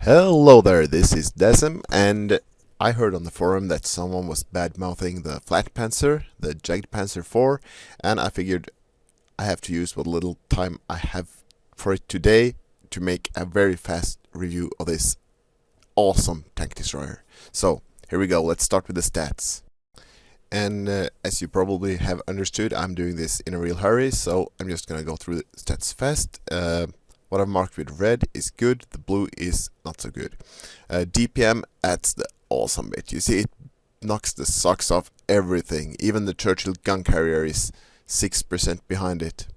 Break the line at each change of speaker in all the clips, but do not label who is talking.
Hello there, this is Dassem, and I heard on the forum that someone was bad-mouthing the flat panzer, the JagdPanzerIV, and I figured I have to use what little time I have for it today to make a very fast review of this awesome tank destroyer. So, here we go, let's start with the stats. And as you probably have understood, I'm doing this in a real hurry, so I'm just gonna go through the stats fast. What I've marked with red is good, the blue is not so good. DPM adds the awesome bit. You see, it knocks the socks off everything. Even the Churchill gun carrier is 6% behind it.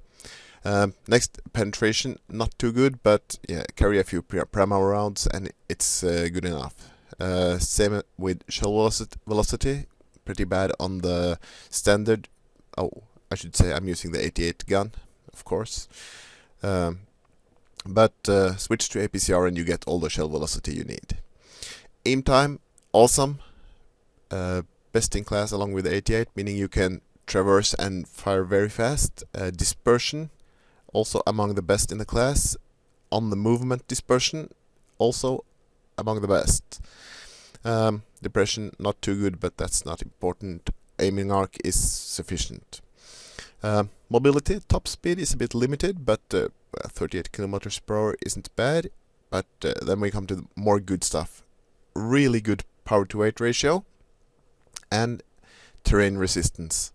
Next, penetration, not too good, but yeah, carry a few primo rounds and it's good enough. Same with shell velocity, pretty bad on the standard. Oh, I should say I'm using the 88 gun, of course. But switch to APCR and you get all the shell velocity you need. Aim time, awesome. Best in class along with the 88, meaning you can traverse and fire very fast. Dispersion, also among the best in the class. On the movement dispersion, also among the best. Depression, not too good, but that's not important. Aiming arc is sufficient. Mobility, top speed is a bit limited, but 38 kilometers per hour isn't bad. But then we come to the more good stuff. Really good power to weight ratio and terrain resistance.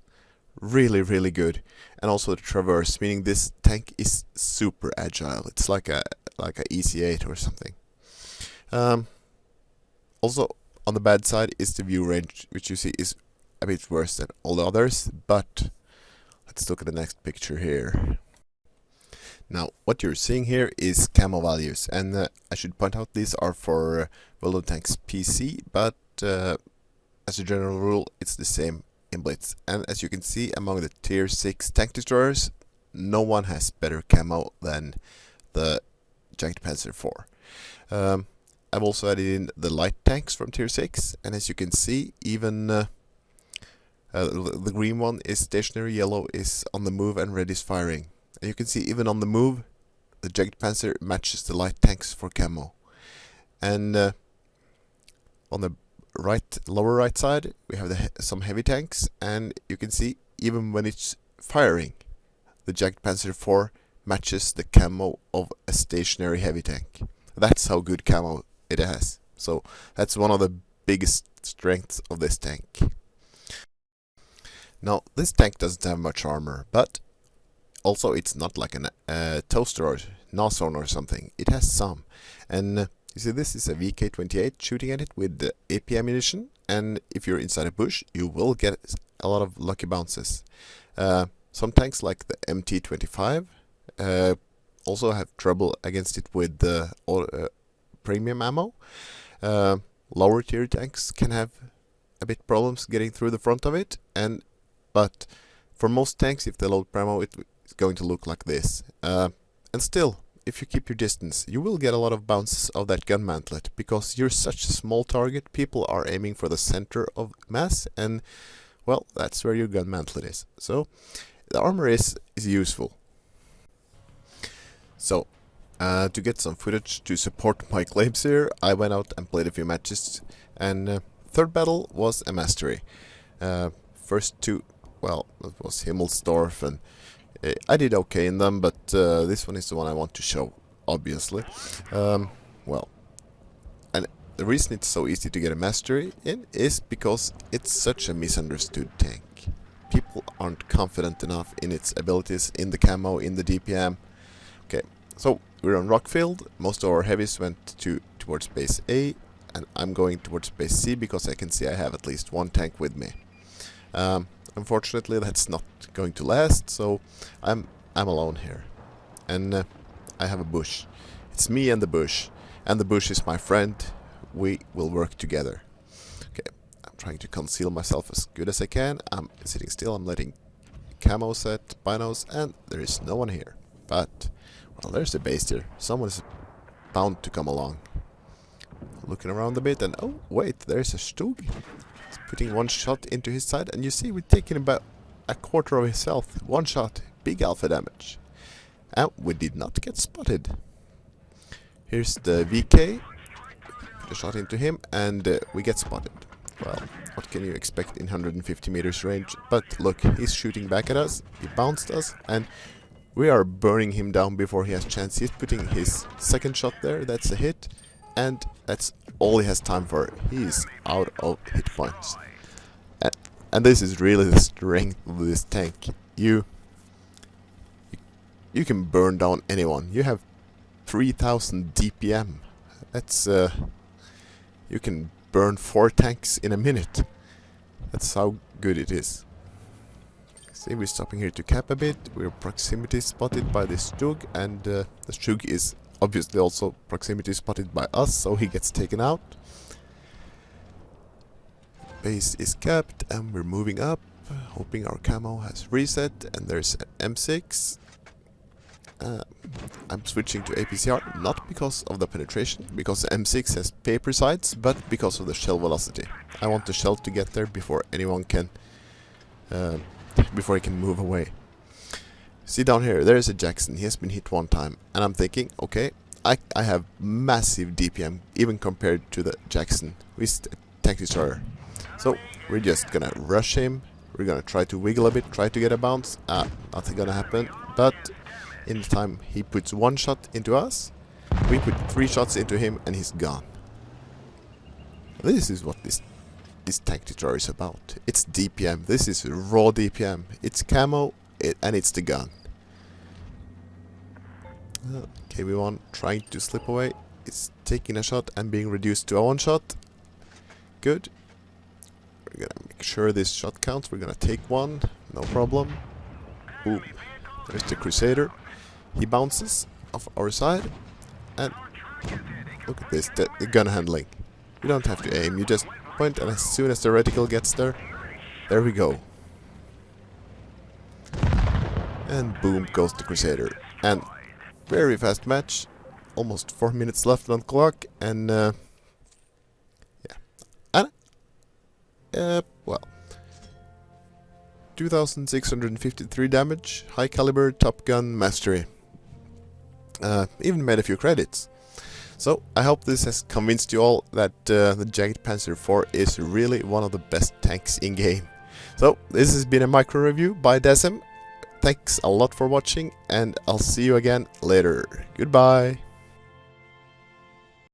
Really, really good. And also the traverse, meaning this tank is super agile. It's like a EC8 or something. Also, on the bad side is the view range, which you see is a bit worse than all the others, but let's look at the next picture here. Now, what you're seeing here is camo values, and I should point out these are for World of Tanks PC, but as a general rule, it's the same in Blitz. And as you can see, among the tier 6 tank destroyers, no one has better camo than the JagdPanzerIV. I've also added in the light tanks from tier 6, and as you can see, even the green one is stationary, yellow is on the move, and red is firing. And you can see even on the move, the JagdPanzer matches the light tanks for camo. And on the lower right side, we have some heavy tanks, and you can see even when it's firing, the JagdPanzerIV matches the camo of a stationary heavy tank. That's how good camo it has. So that's one of the biggest strengths of this tank. Now, this tank doesn't have much armor, but also it's not like a toaster or awsome or something. It has some. And you see, this is a VK28 shooting at it with the AP ammunition, and if you're inside a bush, you will get a lot of lucky bounces. Some tanks like the MT25 also have trouble against it with the premium ammo. Lower tier tanks can have a bit problems getting through the front of it, but for most tanks, if they load primo, it's going to look like this. And still, if you keep your distance, you will get a lot of bounces of that gun mantlet, because you're such a small target. People are aiming for the center of mass, and well, that's where your gun mantlet is. So the armor is useful. So to get some footage to support my claims here, I went out and played a few matches, and third battle was a mastery. First two, well, it was Himmelsdorf, and I did okay in them, but this one is the one I want to show, obviously. Well, and the reason it's so easy to get a mastery in is because it's such a misunderstood tank. People aren't confident enough in its abilities, in the camo, in the DPM. Okay, so we're on Rockfield. Most of our heavies went towards base A, and I'm going towards base C because I can see I have at least one tank with me. Unfortunately, that's not going to last, so I'm alone here, and I have a bush. It's me and the bush is my friend. We will work together. Okay, I'm trying to conceal myself as good as I can. I'm sitting still. I'm letting camo set binos, and there is no one here. But well, there's a base here. Someone is bound to come along. Looking around a bit, and oh wait, there's a Stug. Putting one shot into his side, and you see we're taking about a quarter of his health. One shot, big alpha damage. And we did not get spotted. Here's the VK. a shot into him, and we get spotted. Well, what can you expect in 150 meters range? But look, he's shooting back at us, he bounced us, and we are burning him down before he has chance. He's putting his second shot there, that's a hit, and that's all he has time for. He is out of hit points. And this is really the strength of this tank. You can burn down anyone. You have 3000 DPM. That's you can burn 4 tanks in a minute. That's how good it is. See, we're stopping here to cap a bit. We're proximity spotted by this Stug, and the Stug is obviously also proximity spotted by us, so he gets taken out. Base is capped, and we're moving up, hoping our camo has reset, and there's an M6. I'm switching to APCR, not because of the penetration, because the M6 has paper sights, but because of the shell velocity. I want the shell to get there before anyone can, before he can move away. See down here, there is a Jackson. He has been hit 1 time, and I'm thinking, okay, I have massive DPM, even compared to the Jackson. We tank destroyer. So we're just gonna rush him. We're gonna try to wiggle a bit, try to get a bounce. Nothing gonna happen, but in the time he puts 1 shot into us, we put 3 shots into him, and he's gone. This is what this tank destroyer is about. It's DPM. This is raw DPM. It's camo, and it's the gun. KB1 trying to slip away. It's taking a shot and being reduced to a 1 shot. Good. We're gonna make sure this shot counts. We're gonna take 1. No problem. Boom. There's the Crusader. He bounces off our side, and look at this, the gun handling. You don't have to aim, you just point, and as soon as the reticle gets there, there we go. And boom goes the Crusader. And very fast match, almost 4 minutes left on clock, and yeah. And well, 2653 damage, high caliber, top gun, mastery. Even made a few credits. So I hope this has convinced you all that the JagdPanzer IV is really one of the best tanks in game. So this has been a micro review by Dassem. Thanks a lot for watching, and I'll see you again later. Goodbye.